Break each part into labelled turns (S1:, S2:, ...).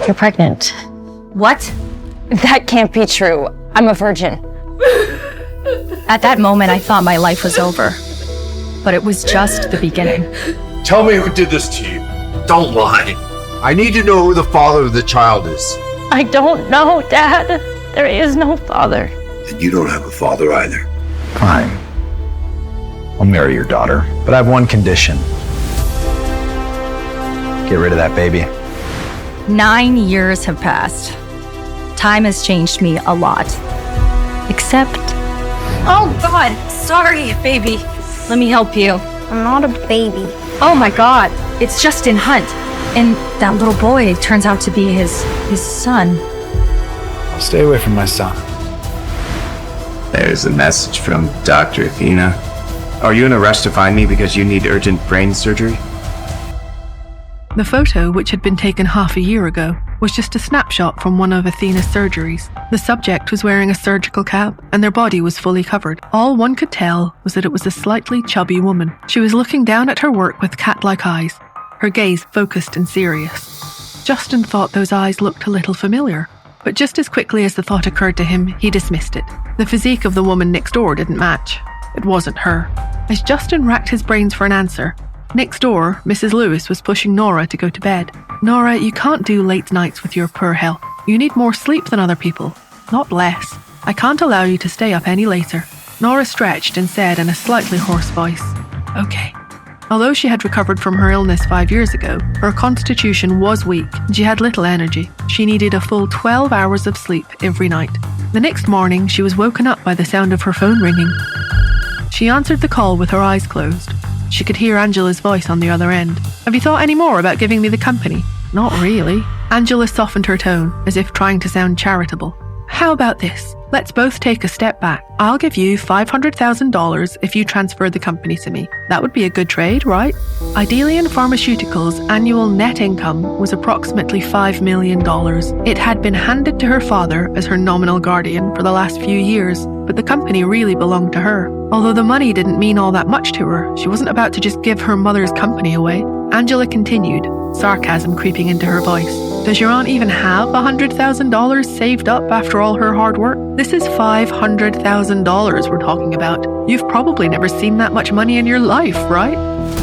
S1: You're pregnant.
S2: What?
S1: That can't be true. I'm a virgin.
S2: At that moment, I thought my life was over. But it was just the beginning.
S3: Tell me who did this to you. Don't lie. I need to know who the father of the child is.
S1: I don't know, Dad. There is no father.
S3: Then you don't have a father either.
S4: Fine. I'll marry your daughter, but I have one condition. Get rid of that baby.
S2: 9 years have passed. Time has changed me a lot. Except... Oh, God! Sorry, baby. Let me help you.
S5: I'm not a baby.
S2: Oh, my God. It's Justin Hunt. And that little boy turns out to be his son.
S4: Stay away from my son.
S6: There's a message from Dr. Athena. Are you in a rush to find me because you need urgent brain surgery?
S7: The photo, which had been taken half a year ago, was just a snapshot from one of Athena's surgeries. The subject was wearing a surgical cap, and their body was fully covered. All one could tell was that it was a slightly chubby woman. She was looking down at her work with cat-like eyes, her gaze focused and serious. Justin thought those eyes looked a little familiar, but just as quickly as the thought occurred to him, he dismissed it. The physique of the woman next door didn't match. It wasn't her. As Justin racked his brains for an answer, next door, Mrs. Lewis was pushing Nora to go to bed. Nora, you can't do late nights with your poor health. You need more sleep than other people, not less. I can't allow you to stay up any later. Nora stretched and said in a slightly hoarse voice, Okay. Although she had recovered from her illness 5 years ago, her constitution was weak and she had little energy. She needed a full 12 hours of sleep every night. The next morning, she was woken up by the sound of her phone ringing. She answered the call with her eyes closed. She could hear Angela's voice on the other end. Have you thought any more about giving me the company? Not really. Angela softened her tone, as if trying to sound charitable. How about this? Let's both take a step back. I'll give you $500,000 if you transfer the company to me. That would be a good trade, right? Idealian Pharmaceuticals' annual net income was approximately $5 million. It had been handed to her father as her nominal guardian for the last few years, but the company really belonged to her. Although the money didn't mean all that much to her, she wasn't about to just give her mother's company away. Angela continued, sarcasm creeping into her voice. Does your aunt even have $100,000 saved up after all her hard work? This is $500,000 we're talking about. You've probably never seen that much money in your life, right?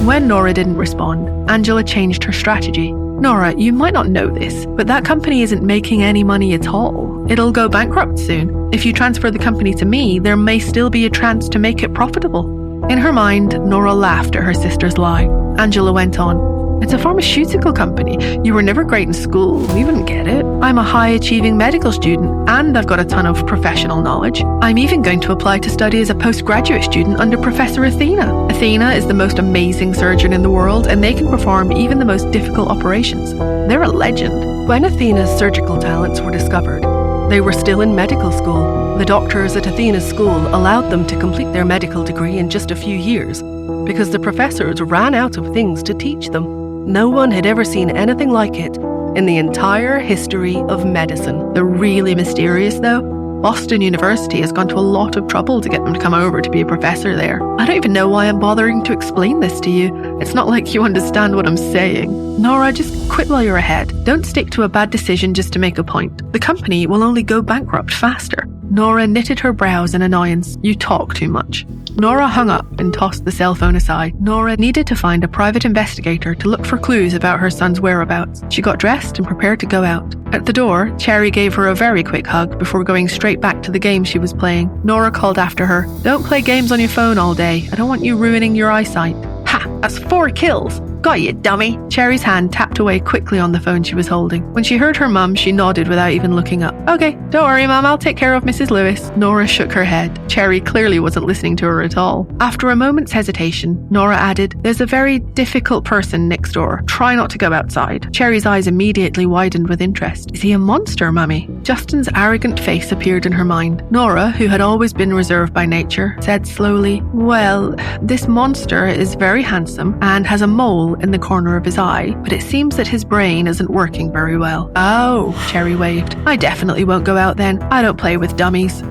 S7: When Nora didn't respond, Angela changed her strategy. Nora, you might not know this, but that company isn't making any money at all. It'll go bankrupt soon. If you transfer the company to me, there may still be a chance to make it profitable. In her mind, Nora laughed at her sister's lie. Angela went on. It's a pharmaceutical company. You were never great in school. We wouldn't get it. I'm a high-achieving medical student, and I've got a ton of professional knowledge. I'm even going to apply to study as a postgraduate student under Professor Athena. Athena is the most amazing surgeon in the world, and they can perform even the most difficult operations. They're a legend. When Athena's surgical talents were discovered, they were still in medical school. The doctors at Athena's school allowed them to complete their medical degree in just a few years, because the professors ran out of things to teach them. No one had ever seen anything like it in the entire history of medicine. They're really mysterious, though. Boston University has gone to a lot of trouble to get them to come over to be a professor there. I don't even know why I'm bothering to explain this to you. It's not like you understand what I'm saying. Nora, just quit while you're ahead. Don't stick to a bad decision just to make a point. The company will only go bankrupt faster. Nora knitted her brows in annoyance. You talk too much. Nora hung up and tossed the cell phone aside. Nora needed to find a private investigator to look for clues about her son's whereabouts. She got dressed and prepared to go out. At the door, Cherry gave her a very quick hug before going straight back to the game she was playing. Nora called after her, Don't play games on your phone all day. I don't want you ruining your eyesight. Ha! That's 4 kills! Got you, dummy! Cherry's hand tapped away quickly on the phone she was holding. When she heard her mum, she nodded without even looking up. Okay, don't worry, Mum, I'll take care of Mrs. Lewis. Nora shook her head. Cherry clearly wasn't listening to her at all. After a moment's hesitation, Nora added, There's a very difficult person next door. Try not to go outside. Cherry's eyes immediately widened with interest. Is he a monster, Mummy? Justin's arrogant face appeared in her mind. Nora, who had always been reserved by nature, said slowly, Well, this monster is very handsome and has a mole in the corner of his eye, but it seems that his brain isn't working very well. Oh, Cherry waved. I definitely won't go out then. I don't play with dummies.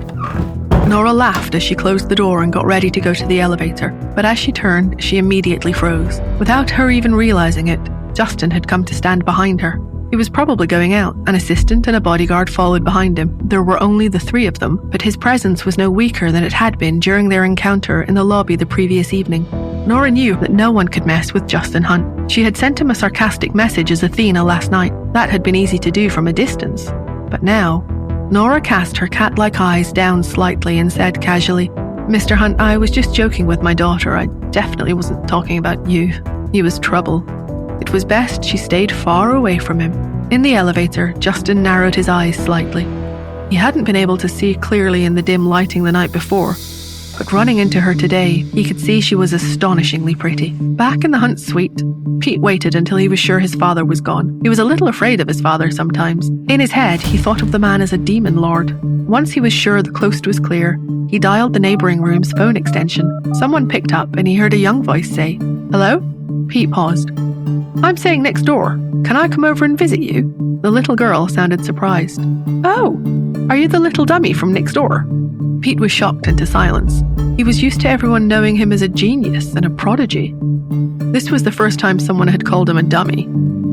S7: Nora laughed as she closed the door and got ready to go to the elevator, but as she turned, she immediately froze. Without her even realizing it, Justin had come to stand behind her. He was probably going out. An assistant and a bodyguard followed behind him. There were only the three of them, but his presence was no weaker than it had been during their encounter in the lobby the previous evening. Nora knew that no one could mess with Justin Hunt. She had sent him a sarcastic message as Athena last night. That had been easy to do from a distance. But now, Nora cast her cat-like eyes down slightly and said casually, "Mr. Hunt, I was just joking with my daughter. I definitely wasn't talking about you. He was trouble." It was best she stayed far away from him. In the elevator, Justin narrowed his eyes slightly. He hadn't been able to see clearly in the dim lighting the night before, but running into her today, he could see she was astonishingly pretty. Back in the Hunt suite, Pete waited until he was sure his father was gone. He was a little afraid of his father sometimes. In his head, he thought of the man as a demon lord. Once he was sure the coast was clear, he dialed the neighboring room's phone extension. Someone picked up and he heard a young voice say, "Hello?" Pete paused. "I'm staying next door. Can I come over and visit you?" The little girl sounded surprised. "Oh, are you the little dummy from next door?" Pete was shocked into silence. He was used to everyone knowing him as a genius and a prodigy. This was the first time someone had called him a dummy.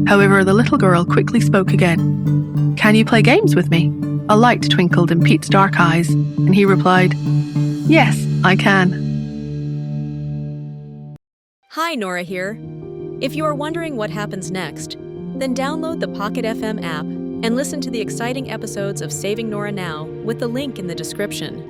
S7: However, the little girl quickly spoke again. "Can you play games with me?" A light twinkled in Pete's dark eyes, and he replied, "Yes, I can."
S5: Hi, Nora here. If you are wondering what happens next, then download the Pocket FM app and listen to the exciting episodes of Saving Nora Now with the link in the description.